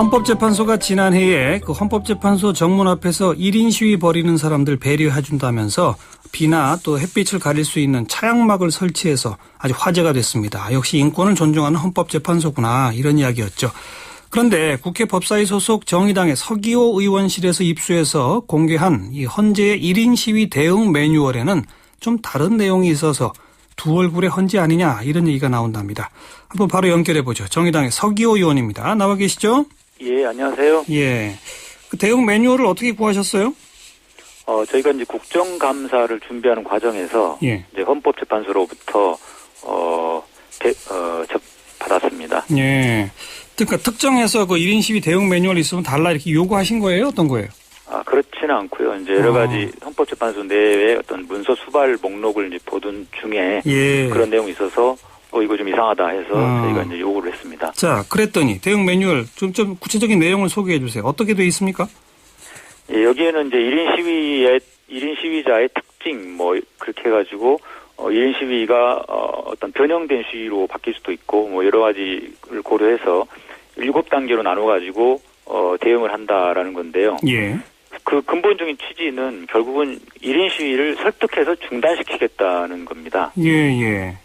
헌법재판소가 지난해에 그 헌법재판소 정문 앞에서 1인 시위 벌이는 사람들 배려해준다면서 비나 또 햇빛을 가릴 수 있는 차양막을 설치해서 아주 화제가 됐습니다. 역시 인권을 존중하는 헌법재판소구나 이런 이야기였죠. 그런데 국회 법사위 소속 정의당의 서기호 의원실에서 입수해서 공개한 이 헌재의 1인 시위 대응 매뉴얼에는 좀 다른 내용이 있어서 두 얼굴의 헌재 아니냐 이런 얘기가 나온답니다. 한번 바로 연결해보죠. 정의당의 서기호 의원입니다. 나와 계시죠? 예, 안녕하세요. 예. 그 대응 매뉴얼을 어떻게 구하셨어요? 저희가 이제 국정감사를 준비하는 과정에서 예. 이제 헌법재판소로부터 받았습니다. 예. 그러니까 특정해서 그 1인 시위 대응 매뉴얼이 있으면 달라 이렇게 요구하신 거예요? 어떤 거예요? 그렇지는 않고요. 이제 여러 가지 헌법재판소 내에 어떤 문서 수발 목록을 이제 보던 중에 예. 그런 내용이 있어서 이거 좀 이상하다 해서 저희가 이제 요구를 했습니다. 자, 그랬더니 대응 매뉴얼 좀 구체적인 내용을 소개해 주세요. 어떻게 되어 있습니까? 예, 여기에는 이제 1인 시위자의 특징 그렇게 해가지고 1인 시위가 어떤 변형된 시위로 바뀔 수도 있고 여러 가지를 고려해서 7단계로 나눠가지고 대응을 한다라는 건데요. 예. 그 근본적인 취지는 결국은 1인 시위를 설득해서 중단시키겠다는 겁니다. 예.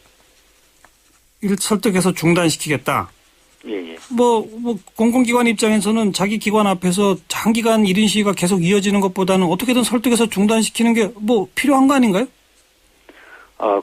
이를 설득해서 중단시키겠다. 예. 공공기관 입장에서는 자기 기관 앞에서 장기간 1인 시위가 계속 이어지는 것보다는 어떻게든 설득해서 중단시키는 게 필요한 거 아닌가요?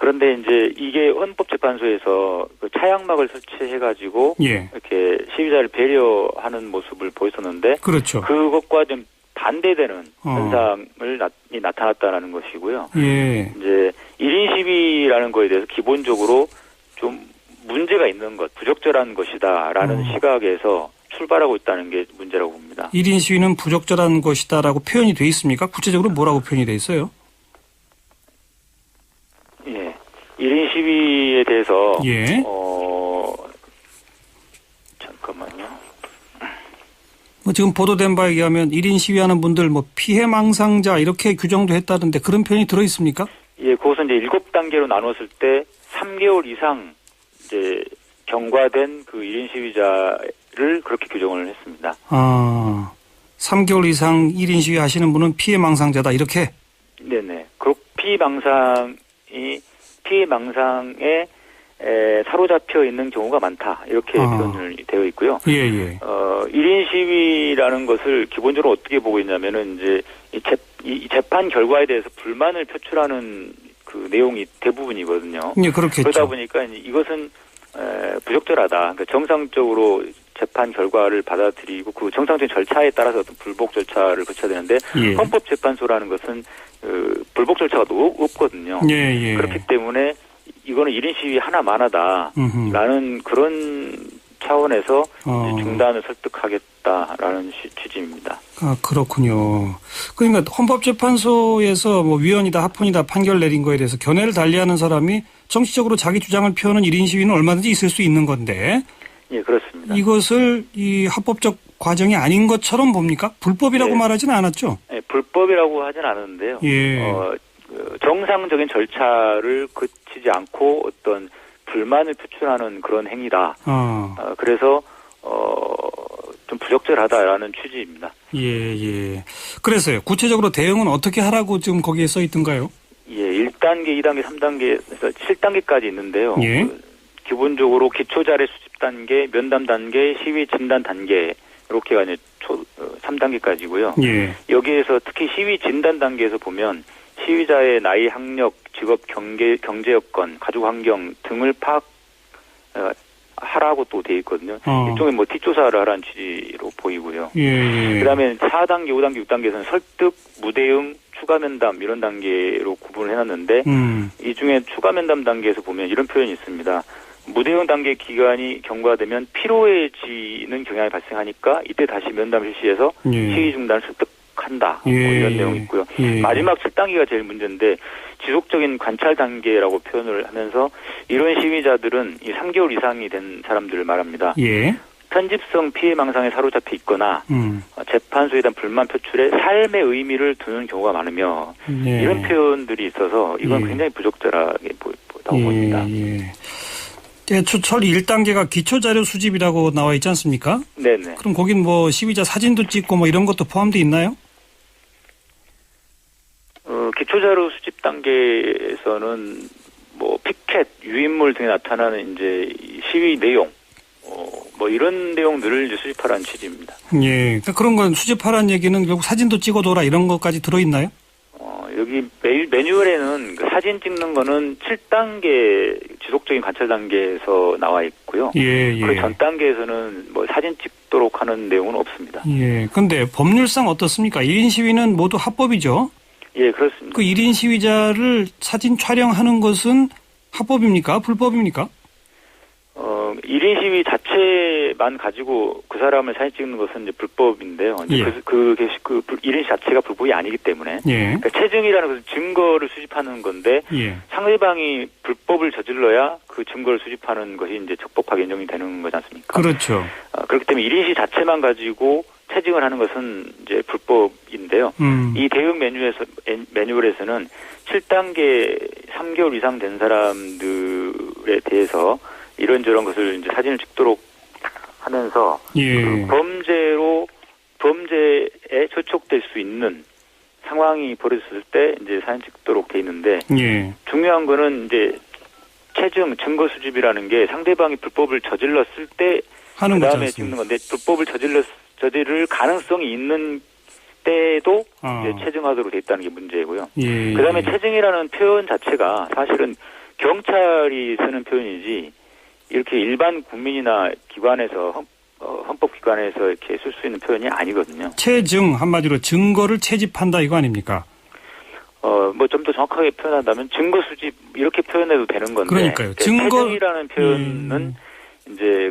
그런데 이제 이게 헌법재판소에서 그 차양막을 설치해가지고 예. 이렇게 시위자를 배려하는 모습을 보였었는데, 그렇죠. 그것과 좀 반대되는 현상을 나타났다는 것이고요. 예. 이제 1인 시위라는 거에 대해서 기본적으로 좀 문제가 있는 것, 부적절한 것이다라는 시각에서 출발하고 있다는 게 문제라고 봅니다. 1인 시위는 부적절한 것이다라고 표현이 돼 있습니까? 구체적으로 뭐라고 표현이 돼 있어요? 예. 1인 시위에 대해서 예. 잠깐만요. 지금 보도된 바에 의하면 1인 시위하는 분들 피해망상자 이렇게 규정도 했다던데 그런 표현이 들어 있습니까? 예, 그것은 이제 7단계로 나눴을 때 3개월 이상 이제 경과된 그 1인 시위자를 그렇게 규정을 했습니다. 3개월 이상 1인 시위 하시는 분은 피해망상자다 이렇게? 네네. 그 피해망상에 사로잡혀 있는 경우가 많다. 이렇게 표현을 되어 있고요. 예. 1인 시위라는 것을 기본적으로 어떻게 보고 있냐면은 이제 이 재판 결과에 대해서 불만을 표출하는 그 내용이 대부분이거든요. 예, 그렇겠죠. 그러다 보니까 이것은 부적절하다. 그러니까 정상적으로 재판 결과를 받아들이고 그 정상적인 절차에 따라서 어떤 불복 절차를 거쳐야 되는데 예. 헌법재판소라는 것은 불복 절차가 없거든요. 예. 그렇기 때문에 이거는 1인 시위 하나만하다라는 그런 차원에서 중단을 설득하겠다라는 취지입니다. 그렇군요. 그러니까 헌법재판소에서 위헌이다 합헌이다 판결 내린 거에 대해서 견해를 달리하는 사람이 정치적으로 자기 주장을 펴는 1인 시위는 얼마든지 있을 수 있는 건데 예, 그렇습니다. 이것을 이 합법적 과정이 아닌 것처럼 봅니까? 불법이라고 말하지는 않았죠? 네, 불법이라고 하진 않았는데요. 예. 정상적인 절차를 거치지 않고 어떤 불만을 표출하는 그런 행위다. 그래서 좀 부적절하다라는 취지입니다. 예. 그래서요. 구체적으로 대응은 어떻게 하라고 지금 거기에 써 있던가요? 예, 1단계, 2단계, 3단계에서 7단계까지 있는데요. 예. 기본적으로 기초자료 수집 단계, 면담 단계, 시위 진단 단계 이렇게가 이제 3단계까지고요. 예. 여기에서 특히 시위 진단 단계에서 보면 시위자의 나이, 학력, 직업, 경제 여건, 가족 환경 등을 하라고 또 돼 있거든요. 일종의 뒷조사를 하라는 취지로 보이고요. 예. 그다음에 4단계, 5단계, 6단계에서는 설득, 무대응, 추가 면담 이런 단계로 구분을 해놨는데 이 중에 추가 면담 단계에서 보면 이런 표현이 있습니다. 무대응 단계 기간이 경과되면 피로해지는 경향이 발생하니까 이때 다시 면담 실시해서 시위 중단을 설득한다. 이런 내용이 있고요. 마지막 7단계가 제일 문제인데 지속적인 관찰 단계라고 표현을 하면서 이런 시위자들은 이 3개월 이상이 된 사람들을 말합니다. 예. 편집성 피해망상에 사로잡혀 있거나 재판소에 대한 불만 표출에 삶의 의미를 두는 경우가 많으며 이런 표현들이 있어서 이건 굉장히 부적절하게 보다고 봅니다. 대초철 1단계가 기초자료 수집이라고 나와 있지 않습니까? 네네. 그럼 거긴 뭐 시위자 사진도 찍고 뭐 이런 것도 포함되어 있나요? 기초자료 수집 단계에서는 뭐 피켓, 유인물 등에 나타나는 이제 시위 내용, 뭐 이런 내용들을 이제 수집하라는 취지입니다. 예, 그러니까 그런 건 수집하라는 얘기는 결국 사진도 찍어둬라 이런 것까지 들어있나요? 여기 매뉴얼에는 그 사진 찍는 거는 7단계 지속적인 관찰 단계에서 나와 있고요. 예. 그 전 단계에서는 뭐 사진 찍도록 하는 내용은 없습니다. 예. 근데 법률상 어떻습니까? 1인 시위는 모두 합법이죠? 예, 그렇습니다. 그 1인 시위자를 사진 촬영하는 것은 합법입니까? 불법입니까? 1인 시위 자체만 가지고 그 사람을 사진 찍는 것은 이제 불법인데요. 이제 예. 그 1인 시 자체가 불법이 아니기 때문에. 예. 그러니까 체증이라는 것은 증거를 수집하는 건데, 예. 상대방이 불법을 저질러야 그 증거를 수집하는 것이 이제 적법하게 인정이 되는 거지 않습니까? 그렇죠. 그렇기 때문에 1인 시 자체만 가지고 체증을 하는 것은 이제 불법인데요. 이 대응 매뉴얼에서는 7단계 3개월 이상 된 사람들에 대해서 이런저런 것을 이제 사진을 찍도록 하면서 예. 그 범죄에 저촉될 수 있는 상황이 벌어졌을 때 이제 사진 찍도록 돼 있는데 예. 중요한 거는 이제 증거 수집이라는 게 상대방이 불법을 저질렀을 때 하는 그다음에 거지 찍는 건데 불법을 저지를 가능성이 있는 때도 이제 체증하도록 돼 있다는 게 문제고요. 예. 그다음에 체증이라는 표현 자체가 사실은 경찰이 쓰는 표현이지 이렇게 일반 국민이나 기관에서 헌법기관에서 이렇게 쓸 수 있는 표현이 아니거든요. 체증 한마디로 증거를 채집한다 이거 아닙니까? 뭐 좀 더 정확하게 표현한다면 증거 수집 이렇게 표현해도 되는 건데. 그러니까요. 체증이라는 표현은 이제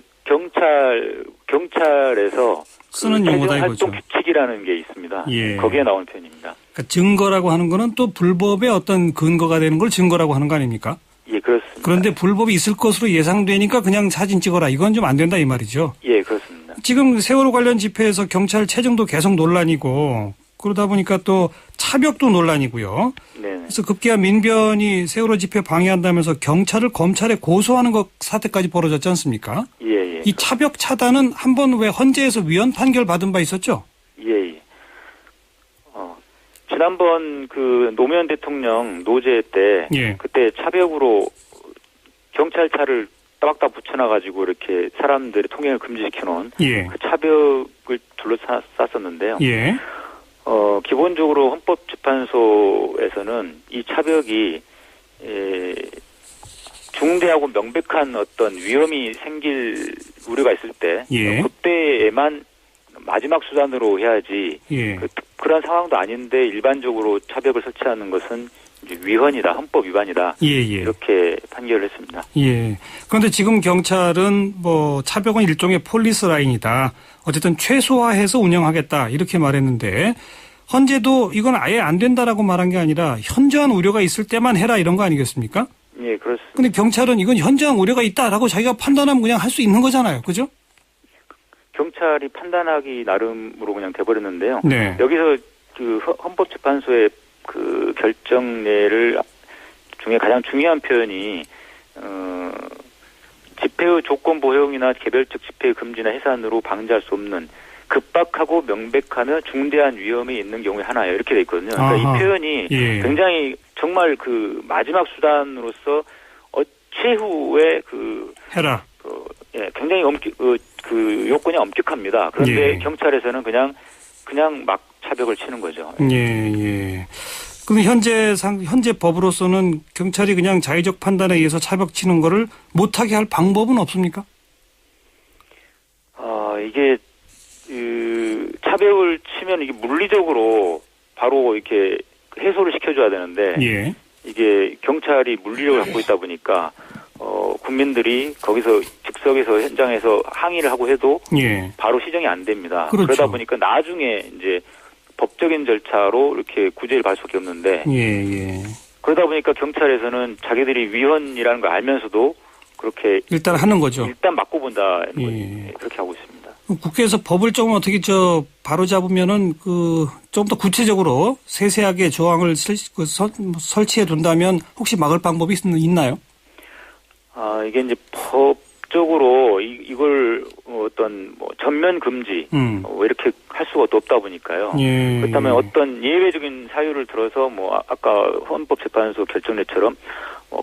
경찰에서 쓰는 용어다 이거죠. 활동 규칙이라는 게 있습니다. 예. 거기에 나오는 표현입니다. 그러니까 증거라고 하는 거는 또 불법의 어떤 근거가 되는 걸 증거라고 하는 거 아닙니까? 예, 그렇습니다. 그런데 불법이 있을 것으로 예상되니까 그냥 사진 찍어라. 이건 좀 안 된다 이 말이죠. 예, 그렇습니다. 지금 세월호 관련 집회에서 경찰 체증도 계속 논란이고 그러다 보니까 또 차벽도 논란이고요. 네. 그래서 급기야 민변이 세월호 집회 방해한다면서 경찰을 검찰에 고소하는 것 사태까지 벌어졌지 않습니까? 예. 이 차벽 차단은 한번 왜 헌재에서 위헌 판결 받은 바 있었죠? 예. 지난번 그 노무현 대통령 노제 때 예. 그때 차벽으로 경찰차를 따박따박 붙여놔가지고 이렇게 사람들의 통행을 금지시켜 놓은 예. 그 차벽을 둘러쌌었는데요. 예. 기본적으로 헌법재판소에서는 이 차벽이 중대하고 명백한 어떤 위험이 생길 우려가 있을 때 예. 그때에만 마지막 수단으로 해야지 예. 그런 상황도 아닌데 일반적으로 차벽을 설치하는 것은 이제 위헌이다, 헌법 위반이다. 예. 이렇게 판결을 했습니다. 예. 그런데 지금 경찰은 뭐 차벽은 일종의 폴리스 라인이다. 어쨌든 최소화해서 운영하겠다. 이렇게 말했는데 헌재도 이건 아예 안 된다라고 말한 게 아니라 현저한 우려가 있을 때만 해라 이런 거 아니겠습니까? 예, 그렇습니다. 근데 경찰은 이건 현저한 우려가 있다라고 자기가 판단하면 그냥 할 수 있는 거잖아요. 그죠? 경찰이 판단하기 나름으로 그냥 돼버렸는데요. 네. 여기서 그 헌법재판소의 그 결정례를 중에 가장 중요한 표현이 집회의 조건부 허용이나 개별적 집회 금지나 해산으로 방지할 수 없는 급박하고 명백하며 중대한 위험이 있는 경우에 하나예요. 이렇게 돼 있거든요. 그러니까 이 표현이 굉장히 정말 그 마지막 수단으로서 최후의 해라. 굉장히 그 요건이 엄격합니다. 그런데 경찰에서는 그냥 막 차벽을 치는 거죠. 예. 그럼 현재 법으로서는 경찰이 그냥 자의적 판단에 의해서 차벽 치는 거를 못하게 할 방법은 없습니까? 이게 차벽을 치면 이게 물리적으로 바로 이렇게 해소를 시켜줘야 되는데 이게 경찰이 물리력을 갖고 있다 보니까 국민들이 거기서 즉석에서 현장에서 항의를 하고 해도 바로 시정이 안 됩니다. 그렇죠. 그러다 보니까 나중에 이제 법적인 절차로 이렇게 구제를 받을 수밖에 없는데 그러다 보니까 경찰에서는 자기들이 위헌이라는 걸 알면서도 그렇게 일단 하는 거죠. 일단 맞고 본다 그렇게 하고 있습니다. 국회에서 법을 조금 어떻게 바로 잡으면은 좀 더 구체적으로 세세하게 조항을 설치해 둔다면 혹시 막을 방법이 있나요? 이게 이제 법적으로 이걸 어떤 뭐 전면 금지 이렇게 할 수가 없다 보니까요. 예. 그렇다면 어떤 예외적인 사유를 들어서 뭐 아까 헌법재판소 결정례처럼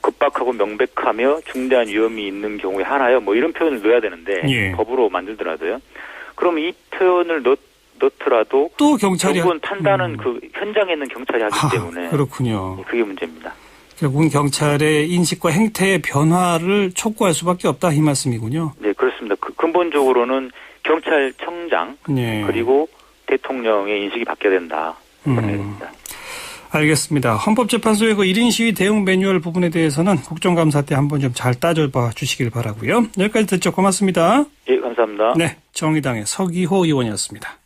급박하고 명백하며 중대한 위험이 있는 경우에 하나요? 뭐 이런 표현을 넣어야 되는데 예. 법으로 만들더라도요. 그럼 이 표현을 넣더라도 또 경찰이 결국은 판단은 그 현장에 있는 경찰이 하기 때문에 그렇군요. 그게 문제입니다. 결국은 경찰의 인식과 행태의 변화를 촉구할 수밖에 없다 이 말씀이군요. 네, 그렇습니다. 근본적으로는 경찰청장 네. 그리고 대통령의 인식이 바뀌어야 된다. 알겠습니다. 헌법재판소의 그 1인 시위 대응 매뉴얼 부분에 대해서는 국정감사 때 한번 좀 잘 따져봐 주시길 바라고요. 여기까지 듣죠. 고맙습니다. 예, 감사합니다. 네, 정의당의 서기호 의원이었습니다.